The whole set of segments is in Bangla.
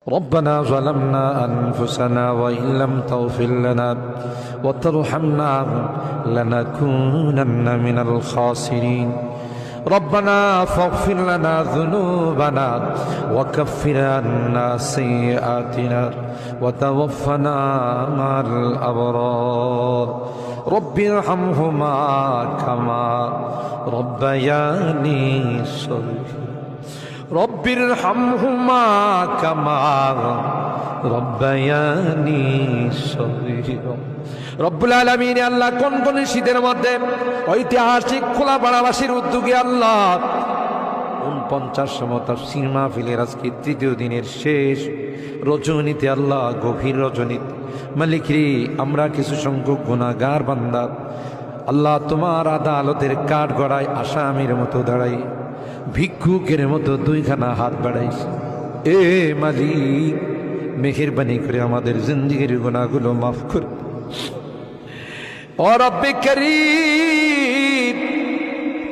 ربنا ظلمنا أنفسنا وإن لم تغفر لنا وترحمنا لنكونن من الخاسرين ربنا فاغفر لنا ذنوبنا وكفر عنا سيئاتنا وتوفنا مع الأبرار رب ارحمهما كما ربياني صغيرا رب ارحمهما كما ربياني صغيرا রব্বুল আলামিন আল্লাহ কোন শীতের মধ্যে ঐতিহাসিক খোলাপাড়াবাসীর উদ্যোগে আল্লাহ 49 তাফসীর মাহফিলের আজকে তৃতীয় দিনের শেষ রজনীতে আল্লাহ গভীর রজনীতে মালিক রে আমরা কিছু সংখ্যক গুনাহগার বান্দা আল্লাহ তোমার আদালতের কাঠগড়ায় আসামির মতো দাঁড়াই ভিক্ষুকের মতো দুইখানা হাত বাড়াইছি এ মালিক মেহেরবানি করে আমাদের জিন্দেগির গুনাহগুলো মাফ কর ও রব্বে করিম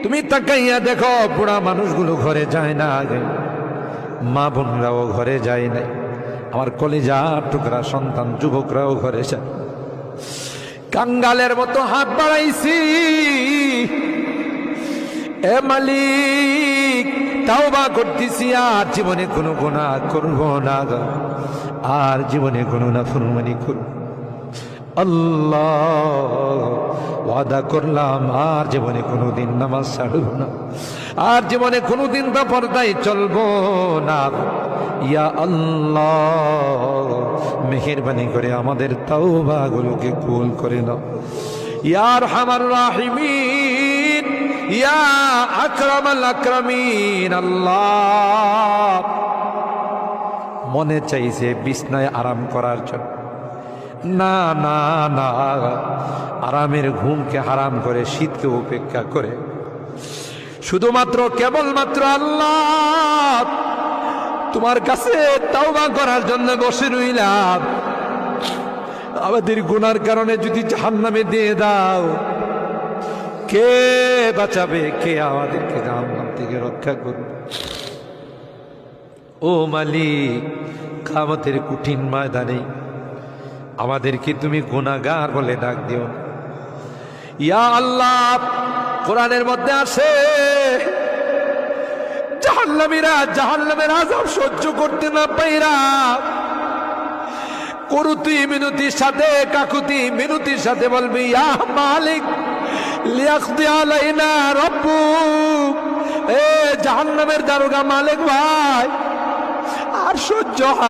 তুমি তাকাইয়া দেখো বুড়া মানুষগুলো ঘরে যায় না আগে মা বোনরাও ঘরে যায় নাই আমার কলিজার টুকরা সন্তান যুবকরাও ঘরে যায় কাঙ্গালের মতো হাত বাড়াইছি এ মালিক তাওবা করতেছি আর জীবনে কোনো গুনাহ করব না আর জীবনে কোনো নাফরমানি করব আল্লাহ ওয়াদা করলাম আর জীবনে কোনোদিন নামাজ ছাড়ব না আর জীবনে কোনোদিন বেপরদায় চলবো না ইয়া আল্লাহ মেহেরবানি করে আমাদের তাওবাগুলোকে কবুল করে নাও ইয়া আরহামার রাহিমিন ইয়া আকরামাল আকরামিন আল্লাহ মনে চাইছে বিছনায় আরাম করার জন্য না না না আরামের ঘুমকে হারাম করে শীতকে উপেক্ষা করে শুধুমাত্র কেবলমাত্র আল্লাহ তোমার কাছে তাওবা করার জন্য বসে রইলাম আমাদের গুনার কারণে যদি জাহান্নামে দিয়ে দাও কে বাঁচাবে কে আমাদেরকে জাহান্নাম থেকে রক্ষা করবে ও মালিক কিয়ামতের কঠিন ময়দানে আমাদেরকে তুমি গুনাহগার বলে ডাক দিও ইয়া আল্লাহ কোরআনের মধ্যে আছে জাহান্নামীরা জাহান্নামের আযাব সহ্য করতে না পাইরা করুতি মিনতির সাথে কাকুতি মিনতির সাথে বলবি ইয়া মালিক লিয়াকদি আলাইনা রাব্বুক এ জাহান্নামের দারোগা মালিক ভাই আর সহ্য